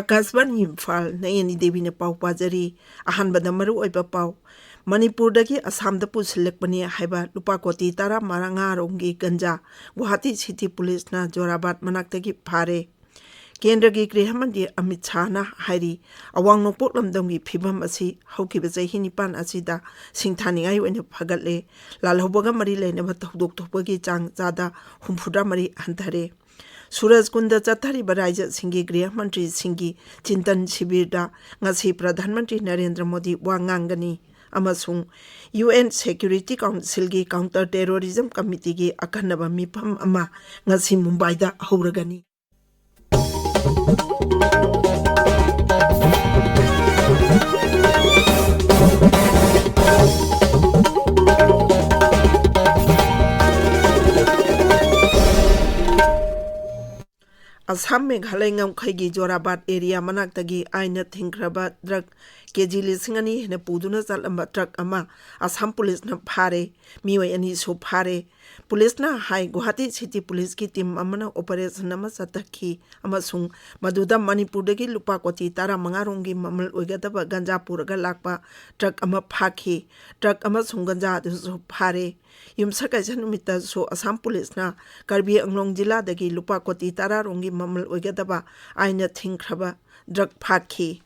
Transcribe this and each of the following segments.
Akashvani Imphal Nayani Devina Pau Pajari Ahanbada Maru Oiba Pau Manipurdagi Assamda Pusilekpani Haiba Lupa Koti Tara Marangarongi Ganja Guwahati City Police na Jorabat Manaktagi Phare Kendragi Grihamandi Amit Shahna Hairi Awang Nokpok Lamdamgi Phibam Asi Haukiba Chahi Nipan Asida Singthaningai Oina Phagatle Lalhobaga Mari Leinaba Thodok Thokpagi Chang Chada Humphudra Mari Hantare Suraj Kunda Chathari Baraja Singi Griha Mantri Singi Chintan Shibirda Ngasi Pradhan Mantri Narendra Modi Wangangani Amasung UN Security Council gi Counter Terrorism Committee gi Akanaba Mipam Ama Ngasi Mumbai da Hauragani Assam Meghalaya Ngamkhaigi Jorabat area manaktagi aina thingkraba drug kg lisingani na puduna zalamba truck ama Assam police na phare miwai ani so phare police na hai Guwahati city police ki team amana operation ama satakhi amasung maduda Manipurdagi lupa koti tara mangarongi mamal oigadaba ganja puraga lakpa truck ama phakhi truck ama sunganja du so phare Yumsaka Janumita so Assam police na Karbi Anglong Jilla dagi lupa koti tara rongi mamal oigadaba aina thingkraba drug phakhi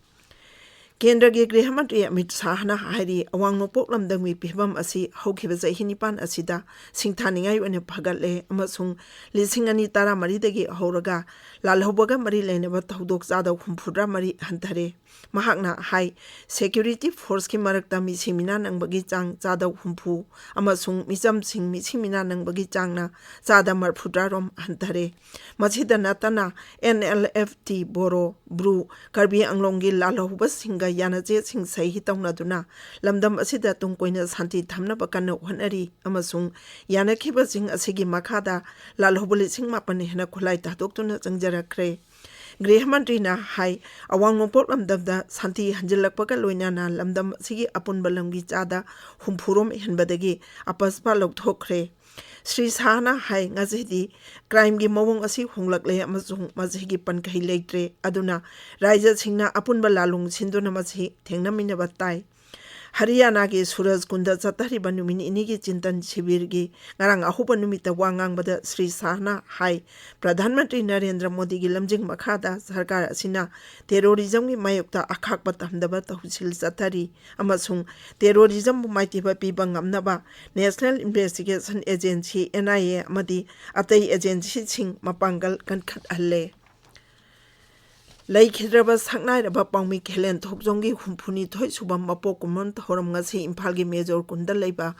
Kendragi Grihamantri Amit Shahna Hairi Awang Nokpok Lamdamgi Phibam Asi Haukiba Chahi Nipan Asida Singthaningai Oina Phagatle Amasung Lisingani Tara Maridagi Hauraga Lalhobaga Mari Leinaba Thodok Chada Humphudra Mari Hantare Mahakna Hai Security Force ki Marakta Misimina Nangbagi Chang Chada Humphu Amasung Misam Sing Misimina Nangbagi Changna Chada Marphudra Rom Hantare Masida Natana NLFT Boro Bru Karbi Anglongi Lalhoba Singa Yanaje Sing Sahi Taunaduna Lamdam Asida Tungkoina Santi Thamna Bakano Honari Amasung Yanakiba Sing Asigi Makada Lalhobuli Sing Mapani Hena Kulai Tadoktuna Zangjara Kre Grihamantri na hai Awang Nokpok Lamdamda Santi Hanjilakpaga Loinana Lamdam Sigi Apun Balamgi Chada Humphurom Henbadagi Apaspa Lokthokre Sri Sahana hai ngazidi crime gi mawong asi honglakle amasung mazigi pankai leitre aduna raija singna apunba lalung sinduna mazi thengnamina batai Haryana gi Suraj Kunda Chathari Banumini inigi Chintan Shibir gi ngarang ahuba numita wangang bada Sri Sahana hai Pradhan Mantri Narendra Modi gi lamjing makhada sarkar asina terrorism gi mayokta akhak batamdaba tahusil Chathari amasung terrorism maitiba piba ngamnaba National Investigation Agency NIA amadi atai agency sing mapangal kankhat alle Laikhidraba Saknairaba Pangmi Kelen Thokjongi Humphuni Thoi Subam Mapokumon Thoram Ngasi Imphal Major Kunda Leiba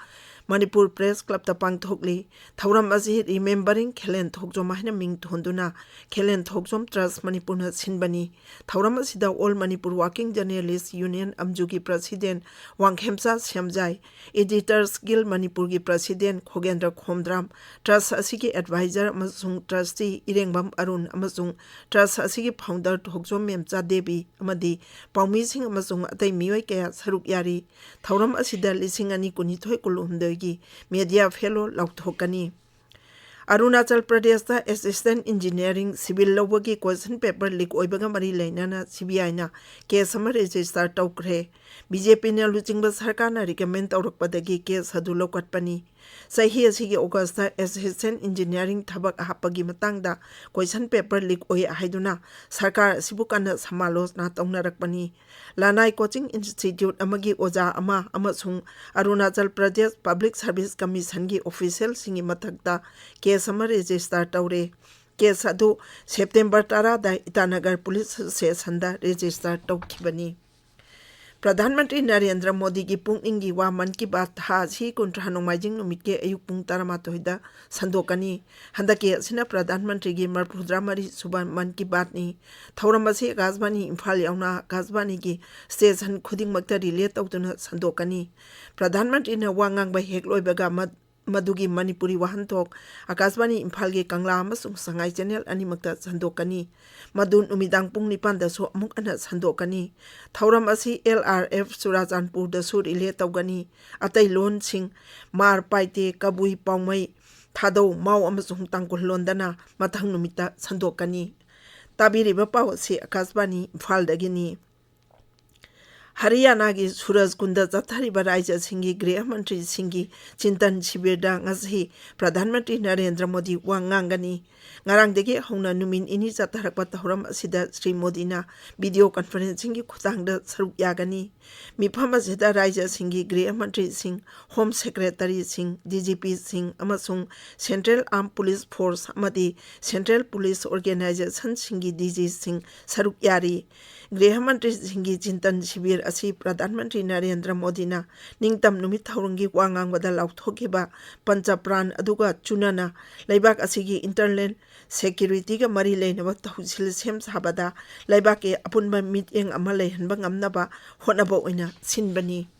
Manipur Press Club ta Pangthokli Thauram Asi Remembering Kelen Thokjom Mahina Ming Thonduna Kelen Thokjom Trust Manipur na Sinbani Thauram Asida All Manipur Working Journalists Union Amjugi President Wangkhemsa Syamjai Editors Guild Manipur gi President Khogendra Khomdram Trust Asigi Advisor amasung Trustee Irengbam Arun amasung Trust Asigi Founder Thokjom Memcha Devi amadi Paumi Singh amasung atai miwai kaya saruk yari Thauram Asida lisingani kunithoi kulumdoi Media Fellow Lauthokani Arunachal Pradesh da Assistant Engineering Civil Lawagi Question Paper Leak Oibaga Mari Lainana CBI na case ama register tawkre BJP na Luchingba Sarkar na recommend tawrakpadagi case hadu lokatpani Sahi asigi August da Assistant Engineering thabak hapagi matangda question paper leak oi haiduna Sarkar sibukana samalos na tawnarakpani Lanai Coaching Institute amagi oja ama amasung Arunachal Pradesh Public Service Commission gi official singi mathakta case ama register tawre case adu September 10 da Itanagar Police Station da register tawkhibani Pradhan Mantri Narendra Modi ki pungning gi wa man ki baat ha si kuntra nongmaijing numit ke ayuk pung taramatoi da sandokani handake asina Pradhan Mantri gi marphudra mari suban man ki baat ni thauram ase Akashvani Imphal yauna Akashvani gi station khuding makta relate tawtuna sandokani Pradhan Mantri na wangang ba hekloi baga Madugi Manipuri Wahantok Akashvani Imphal gi Kangla amasung Sangai Channel animakta sandokani Madun umidang pung nipan da so amuk ana sandokani Thauram asi LRF Surajanpur da sur ile tawgani atai lon sing mar paite kabui paumai thadau mau amasung tangkol londana mathang numita sandokani ꯇꯥꯕꯤꯔꯤꯕ ꯄꯥꯎ ꯑꯁꯤ ꯑꯀꯥꯁꯕꯥꯅꯤ ꯏꯝꯐꯥꯜꯗꯒꯤꯅꯤ꯫ ꯍꯔꯤꯌꯥꯅꯥꯒꯤ ꯁꯨꯔꯖꯀꯨꯟꯗ ꯆꯠꯊꯔꯤꯕ ꯔꯥꯏꯖ꯭ꯌꯁꯤꯡꯒꯤ ꯒ꯭ꯔꯤꯍ ꯃꯟꯇ꯭ꯔꯤꯁꯤꯡꯒꯤ ꯆꯤꯟꯇꯟ ꯁꯤꯕꯤꯔꯗ ꯉꯁꯤ ꯄ꯭ꯔꯙꯥꯟ ꯃꯟꯇ꯭ꯔꯤ ꯅꯔꯦꯟꯗ꯭ꯔ ꯃꯣꯗꯤ ꯋꯥ ꯉꯥꯡꯒꯅꯤ꯫ ꯉꯔꯥꯡꯗꯒꯤ ꯍꯧꯅ ꯅꯨꯃꯤꯠ ꯅꯤꯅꯤ ꯆꯠꯊꯔꯛꯄ ꯊꯧꯔꯝ ꯑꯁꯤꯗ ꯁ꯭ꯔꯤ ꯃꯣꯗꯤꯅ ꯚꯤꯗꯤꯑꯣ ꯀꯟꯐꯔꯦꯟꯁꯤꯡꯒꯤ ꯈꯨꯠꯊꯥꯡꯗ ꯁꯔꯨꯛ ꯌꯥꯒꯅꯤ꯫ ꯃꯤꯐꯝ ꯑꯁꯤꯗ ꯔꯥꯏꯖ꯭ꯌꯁꯤꯡꯒꯤ ꯒ꯭ꯔꯤꯍ ꯃꯟꯇ꯭ꯔꯤꯁꯤꯡ, ꯍꯣꯝ ꯁꯦꯀ꯭ꯔꯦꯇꯔꯤꯁꯤꯡ, DGPꯁꯤꯡ ꯑꯃꯁꯨꯡ ꯁꯦꯟꯇ꯭ꯔꯦꯜ ꯑꯥꯔꯝ ꯄꯨꯂꯤꯁ ꯐꯣꯔꯁ ꯑꯃꯗꯤ ꯁꯦꯟꯇ꯭ꯔꯦꯜ ꯄꯨꯂꯤꯁ ꯑꯣꯔꯒꯅꯥꯏꯖꯦꯁꯟꯁꯤꯡꯒꯤ DGꯁꯤꯡ ꯁꯔꯨꯛ ꯌꯥꯔꯤ꯫ ꯒ꯭ꯔꯤꯍ ꯃꯟꯇ꯭ꯔꯤꯁꯤꯡꯒꯤ ꯆꯤꯟꯇꯟ ꯁꯤꯕꯤꯔ ꯑꯁꯤ ꯄ꯭ꯔꯙꯥꯟ ꯃꯟꯇ꯭ꯔꯤ ꯅꯔꯦꯟꯗ꯭ꯔ ꯃꯣꯗꯤꯅ ꯅꯤꯡꯇꯝ ꯅꯨꯃꯤꯠ ꯊꯧꯔꯝꯒꯤ ꯋꯥ ꯉꯥꯡꯕꯗ ꯂꯥꯎꯊꯣꯛꯈꯤꯕ ꯄꯟꯆꯄ꯭ꯔꯥꯟ ꯑꯗꯨꯒ ꯆꯨꯅꯅ ꯂꯩꯕꯥꯛ ꯑꯁꯤꯒꯤ ꯏꯟꯇꯔꯅꯦꯜ ꯁꯦꯀ꯭ꯌꯨꯔꯤꯇꯤꯒ ꯃꯔꯤ ꯂꯩꯅꯕ ꯊꯧꯁꯤꯜ ꯁꯦꯝ ꯁꯥꯕꯗ ꯂꯩꯕꯥꯛꯀꯤ ꯑꯄꯨꯟꯕ ꯃꯤꯠꯌꯦꯡ ꯑꯃ ꯂꯩꯍꯟꯕ ꯉꯝꯅꯕ ꯍꯣꯠꯅꯕ ꯑꯣꯏꯅ ꯁꯤꯟꯕꯅꯤ꯫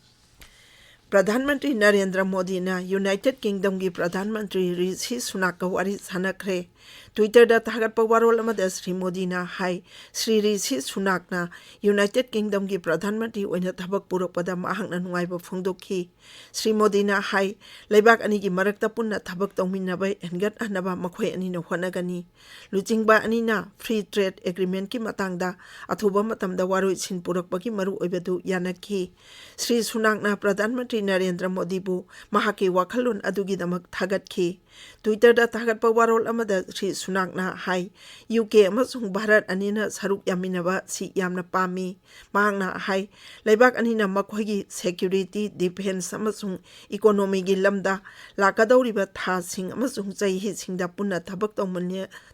ꯄ꯭ꯔꯙꯥꯟ ꯃꯟꯇ꯭ꯔꯤ ꯅꯔꯦꯟꯗ꯭ꯔ ꯃꯣꯗꯤꯅ ꯌꯨꯅꯥꯏꯇꯦꯗ ꯀꯤꯡꯗꯝꯒꯤ ꯄ꯭ꯔꯙꯥꯟ ꯃꯟꯇ꯭ꯔꯤ ꯔꯤꯁꯤ ꯁꯨꯅꯥꯛꯀ ꯋꯥꯔꯤ ꯁꯥꯟꯅꯈ꯭ꯔꯦ꯫ ꯇ꯭ꯋꯤꯇꯔꯗ ꯊꯥꯒꯠꯄ ꯋꯥꯔꯣꯜ ꯑꯃꯗ ꯁ꯭ꯔꯤ ꯃꯣꯗꯤꯅ ꯍꯥꯏ ꯁ꯭ꯔꯤ ꯔꯤꯁꯤ ꯁꯨꯅꯥꯛꯅ ꯌꯨꯅꯥꯏꯇꯦꯗ ꯀꯤꯡꯗꯝꯒꯤ ꯄ꯭ꯔꯙꯥꯟ ꯃꯟꯇ꯭ꯔꯤ ꯑꯣꯏꯅ ꯊꯕꯛ ꯄꯨꯔꯛꯄꯗ ꯃꯍꯥꯛꯅ ꯅꯨꯡꯉꯥꯏꯕ ꯐꯣꯡꯗꯣꯛꯈꯤ꯫ ꯁ꯭ꯔꯤ ꯃꯣꯗꯤꯅ ꯍꯥꯏ ꯂꯩꯕꯥꯛ ꯑꯅꯤꯒꯤ ꯃꯔꯛꯇ ꯄꯨꯟꯅ ꯊꯕꯛ ꯇꯧꯃꯤꯟꯅꯕ ꯍꯦꯟꯒꯠꯍꯟꯅꯕ ꯃꯈꯣꯏ ꯑꯅꯤꯅ ꯍꯣꯠꯅꯒꯅꯤ꯫ ꯂꯨꯆꯤꯡꯕ ꯑꯅꯤꯅ ꯐ꯭ꯔꯤ ꯇ꯭ꯔꯦꯗ ꯑꯦꯒ꯭ꯔꯤꯃꯦꯟꯠꯀꯤ ꯃꯇꯥꯡꯗ ꯑꯊꯨꯕ ꯃꯇꯝꯗ ꯋꯥꯔꯣꯏꯁꯤꯟ ꯄꯨꯔꯛꯄꯒꯤ ꯃꯔꯨꯑꯣꯏꯕꯗꯨ ꯌꯥꯅꯈꯤ꯫ ꯁ꯭ꯔꯤ ꯁꯨꯅꯥꯛꯅ ꯄ꯭ꯔꯙꯥꯟ ꯃꯟꯇ꯭ꯔꯤ ꯅꯔꯦꯟꯗ꯭ꯔ ꯃꯣꯗꯤꯕꯨ ꯃꯍꯥꯛꯀꯤ ꯋꯥꯈꯜꯂꯣꯟ ꯑꯗꯨꯒꯤꯗꯃꯛ ꯊꯥꯒꯠꯈꯤ꯫ ꯇ꯭ꯋꯤꯇꯔꯗ ꯊꯥꯒꯠꯄ ꯋꯥꯔꯣꯜ ꯑꯃꯗ ꯁ꯭ꯔꯤ ꯁꯨꯅꯥꯛꯅ ꯍꯥꯏ UK ꯑꯃꯁꯨꯡ ꯚꯥꯔꯠ ꯑꯅꯤꯅ ꯁꯔꯨꯛ ꯌꯥꯃꯤꯟꯅꯕ ꯁꯤ ꯌꯥꯝꯅ ꯄꯥꯝꯃꯤ꯫ ꯃꯍꯥꯛꯅ ꯍꯥꯏ ꯂꯩꯕꯥꯛ ꯑꯅꯤꯅ ꯃꯈꯣꯏꯒꯤ ꯁꯦꯀ꯭ꯌꯨꯔꯤꯇꯤ, ꯗꯤꯐꯦꯟꯁ ꯑꯃꯁꯨꯡ ꯏꯀꯣꯅꯣꯃꯤꯒꯤ ꯂꯝꯗ ꯂꯥꯛꯀꯗꯧꯔꯤꯕ ꯊꯥꯁꯤꯡ ꯑꯃꯁꯨꯡ ꯆꯍꯤꯁꯤꯡꯗ ꯄꯨꯟꯅ ꯊꯕꯛ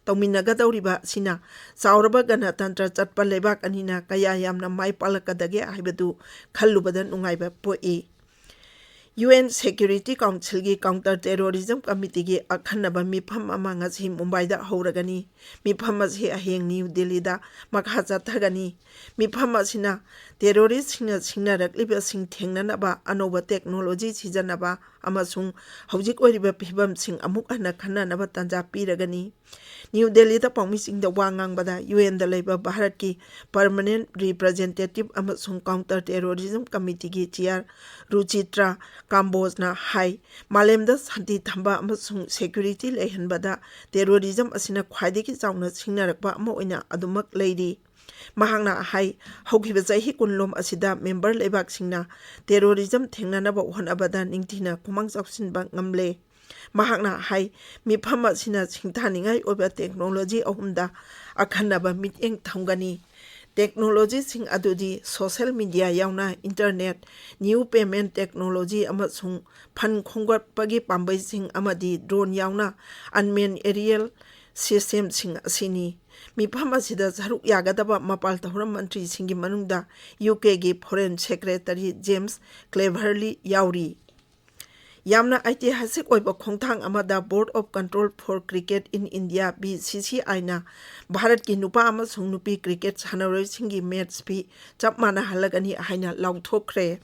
ꯇꯧꯃꯤꯟꯅꯒꯗꯧꯔꯤꯕ ꯑꯁꯤꯅ ꯆꯥꯎꯔꯕ ꯒꯅꯇꯟꯇ꯭ꯔ ꯆꯠꯄ ꯂꯩꯕꯥꯛ ꯑꯅꯤꯅ ꯀꯌꯥ ꯌꯥꯝꯅ ꯃꯥꯏ ꯄꯥꯛꯂꯛꯀꯗꯒꯦ ꯍꯥꯏꯕꯗꯨ ꯈꯜꯂꯨꯕꯗ ꯅꯨꯡꯉꯥꯏꯕ ꯄꯣꯛꯏ꯫ UN ꯁꯦꯀ꯭ꯌꯨꯔꯤꯇꯤ ꯀꯥꯎꯟꯁꯤꯜꯒꯤ ꯀꯥꯎꯟꯇꯔ ꯇꯦꯔꯣꯔꯤꯖꯝ ꯀꯃꯤꯇꯤꯒꯤ ꯑꯈꯟꯅꯕ ꯃꯤꯐꯝ ꯑꯃ ꯉꯁꯤ ꯃꯨꯝꯕꯥꯏꯗ ꯍꯧꯔꯒꯅꯤ꯫ ꯃꯤꯐꯝ ꯑꯁꯤ ꯍꯌꯦꯡ ꯅ꯭ꯌꯨ ꯗꯤꯜꯂꯤꯗ ꯃꯈꯥ ꯆꯠꯊꯒꯅꯤ꯫ ꯃꯤꯐꯝ ꯑꯁꯤꯅ ꯇꯦꯔꯣꯔꯤꯁꯁꯤꯡꯅ ꯁꯤꯡꯅꯔꯛꯂꯤꯕꯁꯤꯡ ꯊꯦꯡꯅꯅꯕ ꯑꯅꯧꯕ ꯇꯦꯛꯅꯣꯂꯣꯖꯤ ꯁꯤꯖꯤꯟꯅꯕ ꯑꯃꯁꯨꯡ ꯍꯧꯖꯤꯛ ꯑꯣꯏꯔꯤꯕ ꯐꯤꯚꯝꯁꯤꯡ ꯑꯃꯨꯛ ꯍꯟꯅ ꯈꯟꯅꯅꯕ ꯇꯥꯟꯖꯥ ꯄꯤꯔꯒꯅꯤ꯫ ꯅ꯭ꯌꯨ ꯗꯤꯜꯂꯤꯗ ꯄꯥꯎꯃꯤꯁꯤꯡꯗ ꯋꯥ ꯉꯥꯡꯕꯗ UNꯗ ꯂꯩꯕ ꯚꯥꯔꯠꯀꯤ ꯄꯔꯃꯅꯦꯟꯠ ꯔꯤꯄ꯭ꯔꯖꯦꯟꯇꯦꯇꯤꯕ ꯑꯃꯁꯨꯡ ꯀꯥꯎꯟꯇꯔ ꯇꯦꯔꯣꯔꯤꯖꯝ ꯀꯃꯤꯇꯤꯒꯤ ꯆꯤꯌꯔ ꯔꯨꯆꯤꯇ꯭ꯔꯥ ꯀꯥꯝꯕꯣꯖꯅ ꯍꯥꯏ ꯃꯥꯂꯦꯝꯗ ꯁꯥꯟꯇꯤ ꯊꯝꯕ ꯑꯃꯁꯨꯡ ꯁꯦꯀ꯭ꯌꯨꯔꯤꯇꯤ ꯂꯩꯍꯟꯕꯗ ꯇꯦꯔꯣꯔꯤꯖꯝ ꯑꯁꯤꯅ ꯈ꯭ꯋꯥꯏꯗꯒꯤ ꯆꯥꯎꯅ ꯁꯤꯡꯅꯔꯛꯄ ꯑꯃ ꯑꯣꯏꯅ ꯑꯗꯨꯃꯛ ꯂꯩꯔꯤ꯫ ꯃꯍꯥꯛꯅ ꯍꯥꯏ ꯍꯧꯈꯤꯕ ꯆꯍꯤ ꯀꯨꯟꯂꯣꯝ ꯑꯁꯤꯗ ꯃꯦꯝꯕꯔ ꯂꯩꯕꯥꯛꯁꯤꯡꯅ ꯇꯦꯔꯣꯔꯤꯖꯝ ꯊꯦꯡꯅꯅꯕ ꯍꯣꯠꯅꯕꯗ ꯅꯤꯡꯊꯤꯅ ꯈꯨꯃꯥꯡ ꯆꯥꯎꯁꯤꯟꯕ ꯉꯝꯂꯦ꯫ ꯃꯍꯥꯛꯅ ꯍꯥꯏ ꯃꯤꯐꯝ ꯑꯁꯤꯅ ꯁꯤꯡꯊꯥꯅꯤꯡꯉꯥꯏ ꯑꯣꯏꯕ ꯇꯦꯛꯅꯣꯂꯣꯖꯤ ꯑꯍꯨꯝꯗ ꯑꯈꯟꯅꯕ ꯃꯤꯠꯌꯦꯡ ꯊꯝꯒꯅꯤ꯫ ꯇꯦꯛꯅꯣꯂꯣꯖꯤꯁꯤꯡ ꯑꯗꯨꯗꯤ ꯁꯣꯁꯤꯌꯦꯜ ꯃꯤꯗꯤꯌꯥ ꯌꯥꯎꯅ ꯏꯟꯇꯔꯅꯦꯠ, ꯅ꯭ꯌꯨ ꯄꯦꯃꯦꯟꯠ ꯇꯦꯛꯅꯣꯂꯣꯖꯤ ꯑꯃꯁꯨꯡ ꯐꯟ ꯈꯣꯝꯒꯠꯄꯒꯤ ꯄꯥꯝꯕꯩꯁꯤꯡ ꯑꯃꯗꯤ ꯗ꯭ꯔꯣꯟ ꯌꯥꯎꯅ ꯑꯟꯃꯦꯟ ꯑꯦꯔꯤꯌꯦꯜ ꯁꯤꯁꯇꯦꯝꯁꯤꯡ ꯑꯁꯤꯅꯤ꯫ ꯃꯤꯐꯝ ꯑꯁꯤꯗ ꯁꯔꯨꯛ ꯌꯥꯒꯗꯕ ꯃꯄꯥꯜ ꯊꯧꯔꯝ ꯃꯟꯇ꯭ꯔꯤꯁꯤꯡꯒꯤ ꯃꯅꯨꯡꯗ UKꯒꯤ ꯐꯣꯔꯦꯟ ꯁꯦꯀ꯭ꯔꯦꯇꯔꯤ ꯖꯦꯝꯁ ꯀ꯭ꯂꯦꯚꯔꯂꯤ ꯌꯥꯎꯔꯤ꯫ ꯌꯥꯝꯅ ꯑꯩꯇꯤꯍꯥꯁꯤꯛ ꯑꯣꯏꯕ ꯈꯣꯡꯊꯥꯡ ꯑꯃꯗ board of control for cricket in India BCCIꯅ ꯚꯥꯔꯠꯀꯤ ꯅꯨꯄꯥ ꯑꯃꯁꯨꯡ ꯅꯨꯄꯤ ꯀ꯭ꯔꯤꯀꯦꯠ ꯁꯥꯟꯅꯔꯣꯏꯁꯤꯡꯒꯤ ꯃꯦꯠꯆ ꯐꯤ ꯆꯞ ꯃꯥꯟꯅꯍꯜꯂꯒꯅꯤ ꯍꯥꯏꯅ ꯂꯥꯎꯊꯣꯛꯈ꯭ꯔꯦ꯫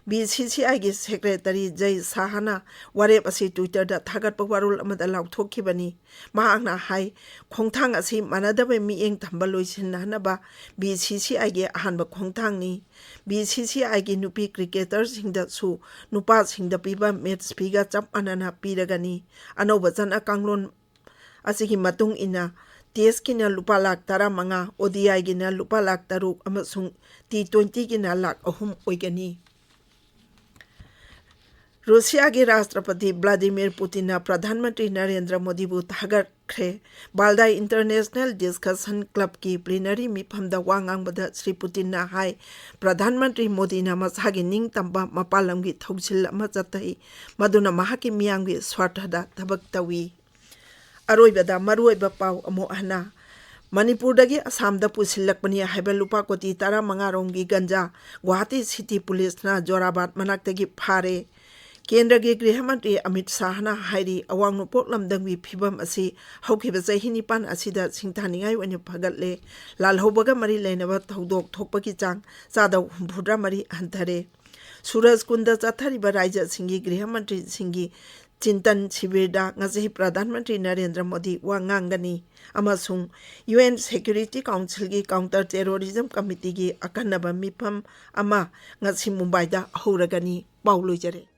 BCCIꯒꯤ ꯁꯦꯀ꯭ꯔꯦꯇꯔꯤ ꯖꯩ ꯁꯥꯍꯅ ꯋꯥꯔꯦꯞ ꯑꯁꯤ ꯇ꯭ꯋꯤꯇꯔꯗ ꯊꯥꯒꯠꯄ ꯋꯥꯔꯣꯜ ꯑꯃꯗ ꯂꯥꯎꯊꯣꯛꯈꯤꯕꯅꯤ꯫ ꯃꯍꯥꯛꯅ ꯍꯥꯏ ꯈꯣꯡꯊꯥꯡ ꯑꯁꯤ ꯃꯥꯟꯅꯗꯕ ꯃꯤꯠꯌꯦꯡ ꯊꯝꯕ ꯂꯣꯏꯁꯤꯟꯅꯅꯕ BCCIꯒꯤ ꯑꯍꯥꯟꯕ ꯈꯣꯡꯊꯥꯡꯅꯤ꯫ BCCIꯒꯤ ꯅꯨꯄꯤ ꯀ꯭ꯔꯤꯀꯦꯇꯔꯁꯤꯡꯗꯁꯨ ꯅꯨꯄꯥꯁꯤꯡꯗ ꯄꯤꯕ ꯃꯦꯠꯆ ꯐꯤꯒ ꯆꯞ ꯃꯥꯟꯅꯅ ꯄꯤꯔꯒꯅꯤ꯫ ꯑꯅꯧꯕ ꯆꯠꯅ ꯀꯥꯡꯂꯣꯟ ꯑꯁꯤꯒꯤ ꯃꯇꯨꯡ ꯏꯟꯅ ꯇꯦꯁꯠꯀꯤꯅ ꯂꯨꯄꯥ ꯂꯥꯈ 15, ODIꯒꯤꯅ ꯂꯨꯄꯥ ꯂꯥꯈ 3 ꯑꯃꯁꯨꯡ T20ꯒꯤꯅ ꯂꯥꯈ 3 ꯑꯣꯏꯒꯅꯤ꯫ ꯔꯨꯁꯤꯌꯥꯒꯤ ꯔꯥꯁꯇ꯭ꯔꯄꯇꯤ ꯚ꯭ꯂꯥꯗꯤꯃꯤꯔ ꯄꯨꯇꯤꯟꯅ ꯄ꯭ꯔꯙꯥꯟ ꯃꯟꯇ꯭ꯔꯤ ꯅꯔꯦꯟꯗ꯭ꯔ ꯃꯣꯗꯤꯕꯨ ꯊꯥꯒꯠꯈ꯭ꯔꯦ꯫ ꯕꯥꯜꯗꯥꯏ ꯏꯟꯇꯔꯅꯦꯁꯅꯦꯜ ꯗꯤꯁꯀꯁꯟ ꯀ꯭ꯂꯕꯀꯤ ꯄ꯭ꯂꯤꯅꯔꯤ ꯃꯤꯐꯝꯗ ꯋꯥ ꯉꯥꯡꯕꯗ ꯁ꯭ꯔꯤ ꯄꯨꯇꯤꯟꯅ ꯍꯥꯏ ꯄ꯭ꯔꯙꯥꯟ ꯃꯟꯇ꯭ꯔꯤ ꯃꯣꯗꯤꯅ ꯃꯁꯥꯒꯤ ꯅꯤꯡꯇꯝꯕ ꯃꯄꯥꯟ ꯂꯝꯒꯤ ꯊꯧꯁꯤꯜ ꯑꯃ ꯆꯠꯊꯩ ꯃꯗꯨꯅ ꯃꯍꯥꯛꯀꯤ ꯃꯤꯌꯥꯝꯒꯤ ꯁ꯭ꯋꯥꯔꯊꯗ ꯊꯕꯛ ꯇꯧꯏ꯫ ꯑꯔꯣꯏꯕꯗ ꯃꯔꯨꯑꯣꯏꯕ ꯄꯥꯎ ꯑꯃꯨꯛ ꯍꯟꯅ ꯃꯅꯤꯄꯨꯔꯗꯒꯤ ꯑꯁꯥꯝꯗ ꯄꯨꯁꯤꯜꯂꯛꯄꯅꯤ ꯍꯥꯏꯕ ꯂꯨꯄꯥ ꯀꯣꯇꯤ 15 ꯔꯣꯝꯒꯤ ꯒꯟꯖꯥ ꯒꯨꯋꯥꯍꯥꯇꯤ ꯁꯤꯇꯤ ꯄꯨꯂꯤꯁꯅ ꯖꯣꯔꯥꯕꯥꯗ ꯃꯅꯥꯛꯇꯒꯤ ꯐꯥꯔꯦ꯫ ꯀꯦꯟꯗ꯭ꯔꯒꯤ ꯒ꯭ꯔꯤꯍ ꯃꯟꯇ꯭ꯔꯤ ꯑꯃꯤꯠ ꯁꯥꯍꯅ ꯍꯥꯏꯔꯤ ꯑꯋꯥꯡ ꯅꯣꯡꯄꯣꯛ ꯂꯝꯗꯝꯒꯤ ꯐꯤꯚꯝ ꯑꯁꯤ ꯍꯧꯈꯤꯕ ꯆꯍꯤ 9 ꯑꯁꯤꯗ ꯁꯤꯡꯊꯥꯅꯤꯡꯉꯥꯏ ꯑꯣꯏꯅ ꯐꯒꯠꯂꯦ꯫ ꯂꯥꯜꯍꯧꯕꯒ ꯃꯔꯤ ꯂꯩꯅꯕ ꯊꯧꯗꯣꯛ ꯊꯣꯛꯄꯒꯤ ꯆꯥꯡ 74% ꯍꯟꯊꯔꯦ꯫ ꯁꯨꯔꯖꯀꯨꯟꯗ ꯆꯠꯊꯔꯤꯕ ꯔꯥꯏꯖ꯭ꯌꯁꯤꯡꯒꯤ ꯒ꯭ꯔꯤꯍ ꯃꯟꯇ꯭ꯔꯤꯁꯤꯡꯒꯤ ꯆꯤꯟꯇꯟ ꯁꯤꯕꯤꯔꯗ ꯉꯁꯤ ꯄ꯭ꯔꯙꯥꯟ ꯃꯟꯇ꯭ꯔꯤ ꯅꯔꯦꯟꯗ꯭ꯔ ꯃꯣꯗꯤ ꯋꯥ ꯉꯥꯡꯒꯅꯤ ꯑꯃꯁꯨꯡ UN ꯁꯦꯀ꯭ꯌꯨꯔꯤꯇꯤ ꯀꯥꯎꯟꯁꯤꯜꯒꯤ ꯀꯥꯎꯟꯇꯔ ꯇꯦꯔꯣꯔꯤꯖꯝ ꯀꯃꯤꯇꯤꯒꯤ ꯑꯈꯟꯅꯕ ꯃꯤꯐꯝ ꯑꯃ ꯉꯁꯤ ꯃꯨꯝꯕꯥꯏꯗ ꯍꯧꯔꯒꯅꯤ꯫ ꯄꯥꯎ ꯂꯣꯏꯖꯔꯦ꯫